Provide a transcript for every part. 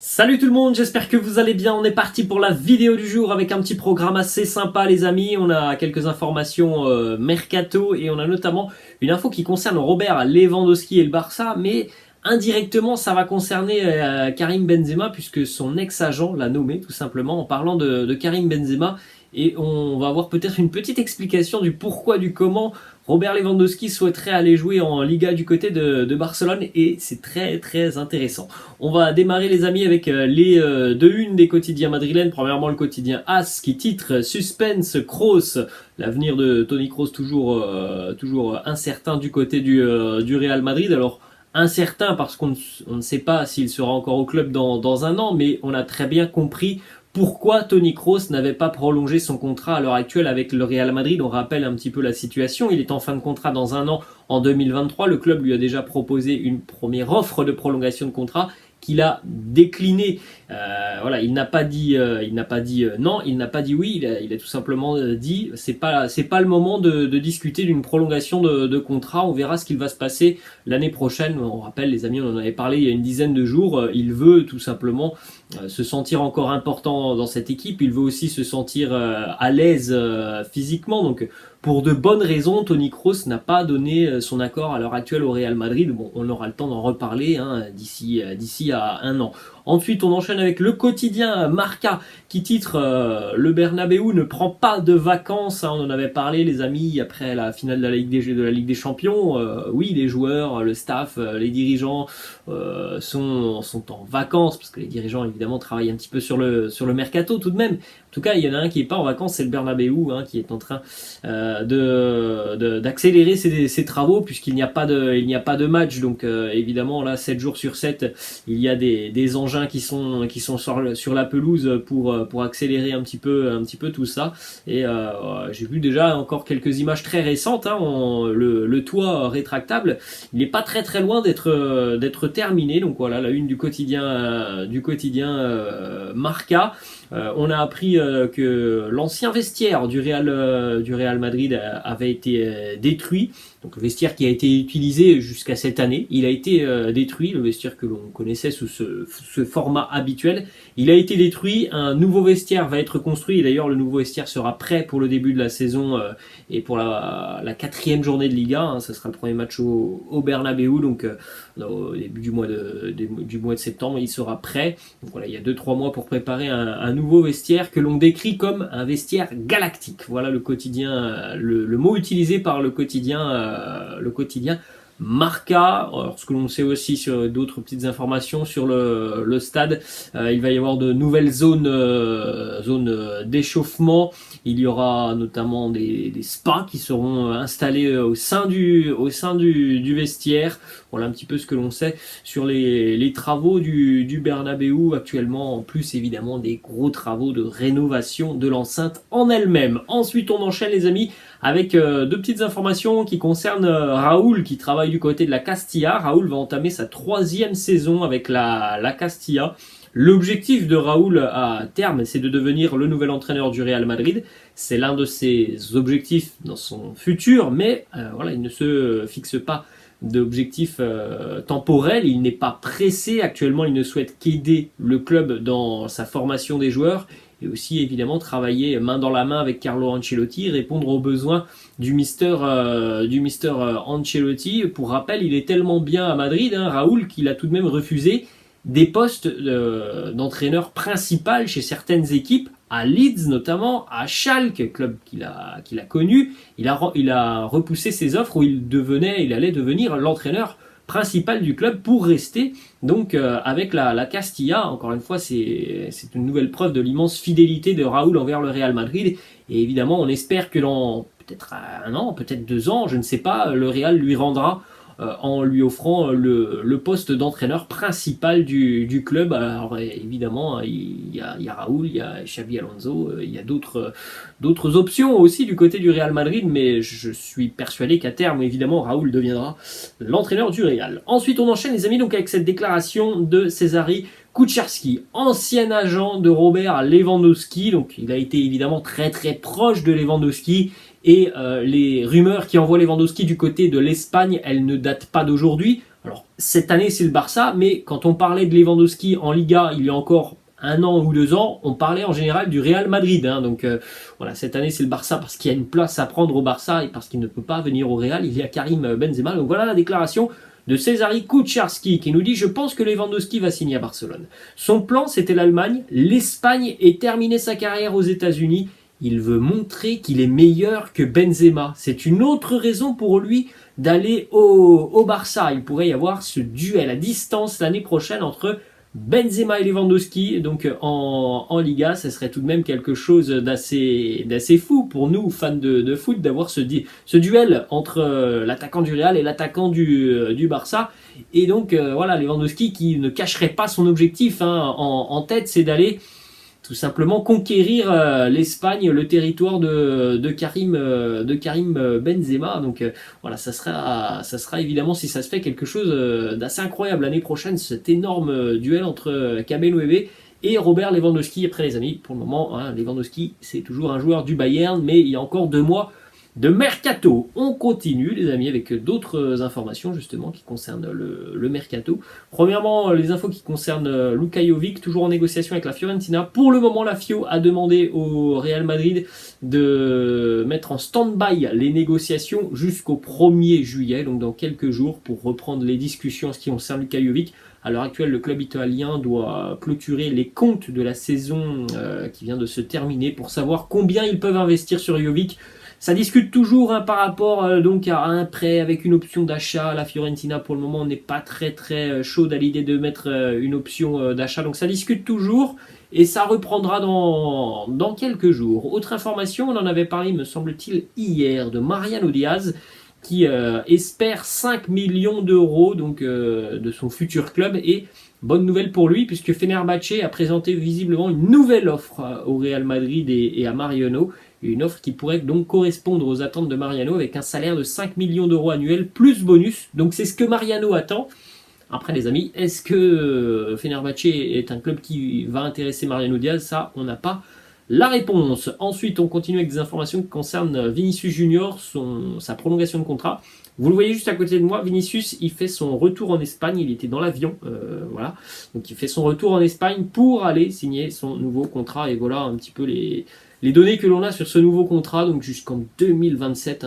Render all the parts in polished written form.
Salut tout le monde, j'espère que vous allez bien. On est parti pour la vidéo du jour avec un petit programme assez sympa les amis. On a quelques informations mercato et on a notamment une info qui concerne Robert Lewandowski et le Barça, mais indirectement ça va concerner Karim Benzema puisque son ex-agent l'a nommé tout simplement en parlant de Karim Benzema. Et on va avoir peut-être une petite explication du pourquoi, du comment Robert Lewandowski souhaiterait aller jouer en Liga du côté de Barcelone et c'est très très intéressant. On va démarrer les amis avec les deux unes des quotidiens madrilènes. Premièrement le quotidien AS qui titre Suspense Kroos, l'avenir de Toni Kroos toujours incertain du côté du Real Madrid. Alors incertain parce qu'on ne sait pas s'il sera encore au club dans un an, mais on a très bien compris pourquoi Toni Kroos n'avait pas prolongé son contrat à l'heure actuelle avec le Real Madrid. On rappelle un petit peu la situation. Il est en fin de contrat dans un an en 2023. Le club lui a déjà proposé une première offre de prolongation de contrat qu'il a décliné. Voilà, il n'a pas dit non, il n'a pas dit oui, il a tout simplement dit c'est pas le moment de discuter d'une prolongation de contrat. On verra ce qu'il va se passer l'année prochaine. On rappelle les amis, on en avait parlé il y a une dizaine de jours. Il veut tout simplement se sentir encore important dans cette équipe. Il veut aussi se sentir à l'aise physiquement. Donc pour de bonnes raisons, Toni Kroos n'a pas donné son accord à l'heure actuelle au Real Madrid. Bon, on aura le temps d'en reparler d'ici à un an. Ensuite, on enchaîne avec le quotidien Marca qui titre le Bernabéu ne prend pas de vacances. On en avait parlé, les amis, après la finale de la Ligue des Champions. Oui, les joueurs, le staff, les dirigeants sont en vacances parce que les dirigeants évidemment travaillent un petit peu sur le mercato tout de même. En tout cas, il y en a un qui est pas en vacances, c'est le Bernabéu qui est en train d'accélérer ses travaux puisqu'il n'y a pas de match. Donc évidemment là 7 jours sur 7 il y a des engins qui sont sur la pelouse pour accélérer un petit peu tout ça. Et j'ai vu déjà encore quelques images très récentes. Le toit rétractable, il n'est pas très très loin d'être terminé. Donc voilà la une du quotidien Marca. On a appris que l'ancien vestiaire du Real Madrid avait été détruit. Donc le vestiaire qui a été utilisé jusqu'à cette année, il a été détruit. Le vestiaire que l'on connaissait sous ce format habituel, il a été détruit. Un nouveau vestiaire va être construit. Et d'ailleurs, le nouveau vestiaire sera prêt pour le début de la saison et pour la 4e journée de Liga. Ce sera le premier match au Bernabéu. Donc au début du mois de septembre, il sera prêt. Donc voilà, il y a 2-3 mois pour préparer un nouveau vestiaire que l'on décrit comme un vestiaire galactique. Voilà le quotidien, le mot utilisé par le quotidien Marca. Alors, ce que l'on sait aussi sur d'autres petites informations sur le stade, il va y avoir de nouvelles zones d'échauffement. Il y aura notamment des spas qui seront installés au sein du vestiaire. Voilà un petit peu ce que l'on sait sur les travaux du Bernabéu actuellement, en plus évidemment des gros travaux de rénovation de l'enceinte en elle-même. Ensuite on enchaîne les amis avec deux petites informations qui concernent Raúl qui travaille du côté de la Castilla. Raúl va entamer sa 3e saison avec la Castilla. L'objectif de Raúl à terme, c'est de devenir le nouvel entraîneur du Real Madrid. C'est l'un de ses objectifs dans son futur, mais voilà, il ne se fixe pas d'objectifs temporels. Il n'est pas pressé. Actuellement, il ne souhaite qu'aider le club dans sa formation des joueurs et aussi évidemment travailler main dans la main avec Carlo Ancelotti, répondre aux besoins du Mister Ancelotti. Pour rappel, il est tellement bien à Madrid, Raúl, qu'il a tout de même refusé des postes d'entraîneur principal chez certaines équipes, à Leeds notamment, à Schalke, club qu'il a connu. Il a repoussé ses offres où il allait devenir l'entraîneur principal du club pour rester donc avec la Castilla. Encore une fois, c'est une nouvelle preuve de l'immense fidélité de Raúl envers le Real Madrid. Et évidemment, on espère que dans peut-être un an, peut-être 2 ans, je ne sais pas, le Real lui rendra en lui offrant le poste d'entraîneur principal du club. Alors évidemment, il y a Raúl, il y a Xabi Alonso, il y a d'autres options aussi du côté du Real Madrid, mais je suis persuadé qu'à terme, évidemment, Raúl deviendra l'entraîneur du Real. Ensuite, on enchaîne les amis donc avec cette déclaration de Cezary Kucharski, ancien agent de Robert Lewandowski. Donc il a été évidemment très très proche de Lewandowski. Et les rumeurs qui envoient Lewandowski du côté de l'Espagne, elles ne datent pas d'aujourd'hui. Alors, cette année, c'est le Barça, mais quand on parlait de Lewandowski en Liga il y a encore 1 an ou 2 ans, on parlait en général du Real Madrid. Donc voilà, cette année, c'est le Barça parce qu'il y a une place à prendre au Barça et parce qu'il ne peut pas venir au Real. Il y a Karim Benzema. Donc voilà la déclaration de Cezary Kucharski qui nous dit « Je pense que Lewandowski va signer à Barcelone. Son plan, c'était l'Allemagne, l'Espagne et terminer sa carrière aux États-Unis. Il veut montrer qu'il est meilleur que Benzema. C'est une autre raison pour lui d'aller au Barça. Il pourrait y avoir ce duel à distance l'année prochaine entre Benzema et Lewandowski. Donc en Liga, ce serait tout de même quelque chose d'assez fou pour nous, fans de foot, d'avoir ce duel entre l'attaquant du Real et l'attaquant du Barça. Et donc voilà, Lewandowski qui ne cacherait pas son objectif en tête, c'est d'aller tout simplement conquérir l'Espagne, le territoire de Karim Benzema. Donc voilà, ça sera évidemment, si ça se fait, quelque chose d'assez incroyable l'année prochaine, cet énorme duel entre Kamel Ouebe et Robert Lewandowski. Après les amis, pour le moment, Lewandowski c'est toujours un joueur du Bayern, mais il y a encore 2 mois de mercato. On continue les amis avec d'autres informations justement qui concernent le mercato. Premièrement, les infos qui concernent Luka Jovic, toujours en négociation avec la Fiorentina. Pour le moment, la Fio a demandé au Real Madrid de mettre en stand-by les négociations jusqu'au 1er juillet, donc dans quelques jours, pour reprendre les discussions en ce qui concerne Luka Jovic. À l'heure actuelle, le club italien doit clôturer les comptes de la saison qui vient de se terminer pour savoir combien ils peuvent investir sur Jovic. Ça discute toujours par rapport donc à un prêt avec une option d'achat. La Fiorentina pour le moment n'est pas très chaude à l'idée de mettre une option d'achat. Donc ça discute toujours et ça reprendra dans quelques jours. Autre information, on en avait parlé me semble-t-il hier de Mariano Diaz qui espère 5 millions d'euros donc, de son futur club. Et bonne nouvelle pour lui puisque Fenerbahçe a présenté visiblement une nouvelle offre au Real Madrid et à Mariano. Une offre qui pourrait donc correspondre aux attentes de Mariano avec un salaire de 5 millions d'euros annuels plus bonus. Donc c'est ce que Mariano attend. Après les amis, est-ce que Fenerbahçe est un club qui va intéresser Mariano Diaz? Ça, on n'a pas la réponse. Ensuite, on continue avec des informations qui concernent Vinicius Junior, sa prolongation de contrat. Vous le voyez juste à côté de moi, Vinicius, il fait son retour en Espagne, il était dans l'avion, voilà. Donc il fait son retour en Espagne pour aller signer son nouveau contrat. Et voilà un petit peu les données que l'on a sur ce nouveau contrat, donc jusqu'en 2027,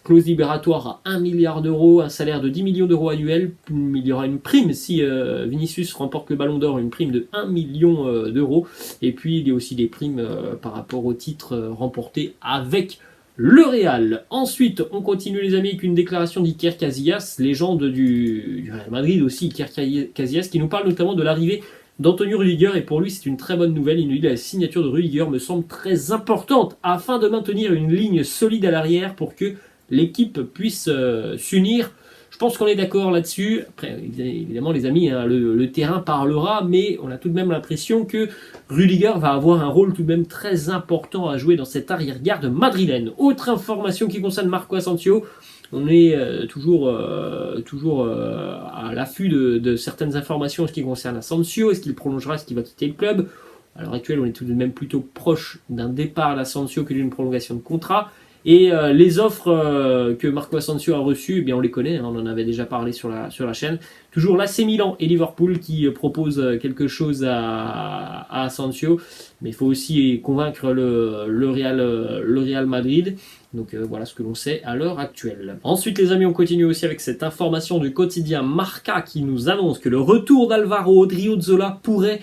clause libératoire à 1 milliard d'euros, un salaire de 10 millions d'euros annuels, il y aura une prime si Vinicius remporte le Ballon d'Or, une prime de 1 million d'euros, et puis il y a aussi des primes par rapport au titre remporté avec le Real. Ensuite, on continue les amis avec une déclaration d'Iker Casillas, légende du Real Madrid aussi, Iker Casillas, qui nous parle notamment de l'arrivée d'Antonio Rudiger, et pour lui c'est une très bonne nouvelle. Il nous dit que la signature de Rudiger me semble très importante afin de maintenir une ligne solide à l'arrière pour que l'équipe puisse s'unir. Je pense qu'on est d'accord là-dessus. Après, évidemment les amis, le terrain parlera, mais on a tout de même l'impression que Rudiger va avoir un rôle tout de même très important à jouer dans cette arrière-garde madrilène. Autre information qui concerne Marco Asensio. On est toujours à l'affût de certaines informations en ce qui concerne Asensio. Est-ce qu'il prolongera? Est-ce qu'il va quitter le club? À l'heure actuelle, on est tout de même plutôt proche d'un départ d'Asensio que d'une prolongation de contrat. Et les offres que Marco Asensio a reçues, eh bien on les connaît, on en avait déjà parlé sur la chaîne. Toujours l'AC Milan et Liverpool qui proposent quelque chose à Asensio, mais il faut aussi convaincre le Real Madrid. Donc voilà ce que l'on sait à l'heure actuelle. Ensuite les amis, on continue aussi avec cette information du quotidien Marca qui nous annonce que le retour d'Alvaro Odriozola pourrait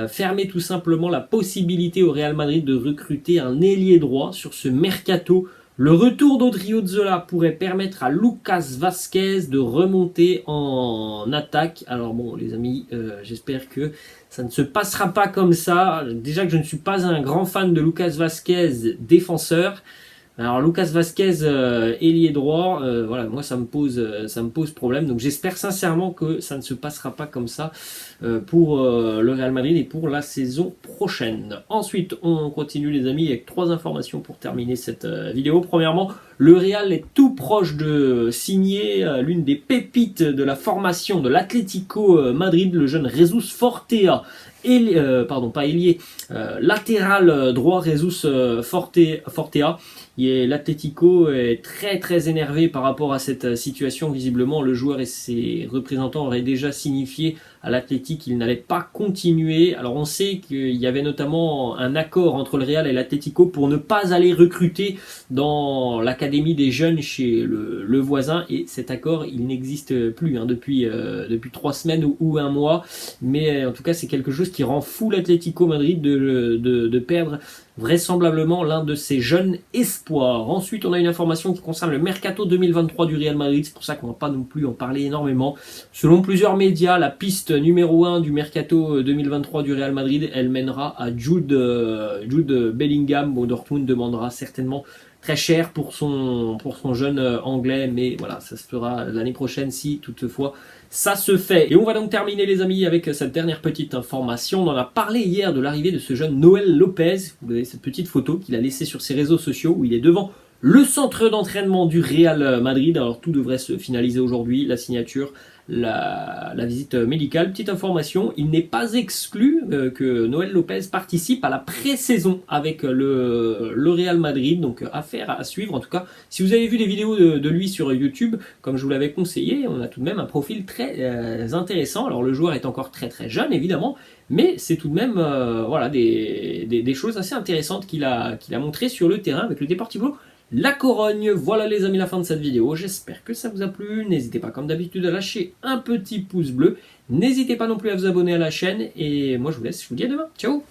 fermer tout simplement la possibilité au Real Madrid de recruter un ailier droit sur ce mercato. Le retour d'Odriozola pourrait permettre à Lucas Vázquez de remonter en attaque. Alors bon les amis, j'espère que ça ne se passera pas comme ça. Déjà que je ne suis pas un grand fan de Lucas Vázquez défenseur. Alors Lucas Vázquez, ailier droit, voilà, moi ça me pose problème. Donc j'espère sincèrement que ça ne se passera pas comme ça pour le Real Madrid et pour la saison prochaine. Ensuite, on continue les amis avec 3 informations pour terminer cette vidéo. Premièrement, Le Real est tout proche de signer l'une des pépites de la formation de l'Atlético Madrid, le jeune Jesus Fortea. Pas ailier, latéral droit Jesus Fortea. L'Atlético est très énervé par rapport à cette situation. Visiblement, le joueur et ses représentants auraient déjà signifié à l'Atlético qu'il n'allait pas continuer. Alors on sait qu'il y avait notamment un accord entre le Real et l'Atlético pour ne pas aller recruter dans l'académie des jeunes chez le voisin, et cet accord il n'existe plus depuis 3 semaines ou un mois. Mais en tout cas c'est quelque chose qui rend fou l'Atlético Madrid de perdre vraisemblablement l'un de ses jeunes espoirs. Ensuite, on a une information qui concerne le Mercato 2023 du Real Madrid. C'est pour ça qu'on ne va pas non plus en parler énormément. Selon plusieurs médias, la piste numéro 1 du Mercato 2023 du Real Madrid, elle mènera à Jude Bellingham. Bon, Dortmund demandera certainement très cher pour son jeune anglais, mais voilà, ça se fera l'année prochaine si toutefois ça se fait. Et on va donc terminer les amis avec cette dernière petite information. On en a parlé hier de l'arrivée de ce jeune Noel Lopez. Vous avez cette petite photo qu'il a laissée sur ses réseaux sociaux où il est devant le centre d'entraînement du Real Madrid. Alors tout devrait se finaliser aujourd'hui, la signature, la visite médicale. Petite information, il n'est pas exclu que Noel Lopez participe à la pré-saison avec le Real Madrid. Donc affaire à suivre. En tout cas, si vous avez vu les vidéos de lui sur YouTube, comme je vous l'avais conseillé, on a tout de même un profil très intéressant. Alors le joueur est encore très jeune évidemment, mais c'est tout de même voilà, des choses assez intéressantes qu'il a montré sur le terrain avec le Deportivo La Corogne. Voilà les amis, la fin de cette vidéo. J'espère que ça vous a plu. N'hésitez pas comme d'habitude à lâcher un petit pouce bleu. N'hésitez pas non plus à vous abonner à la chaîne. Et moi je vous laisse, je vous dis à demain. Ciao!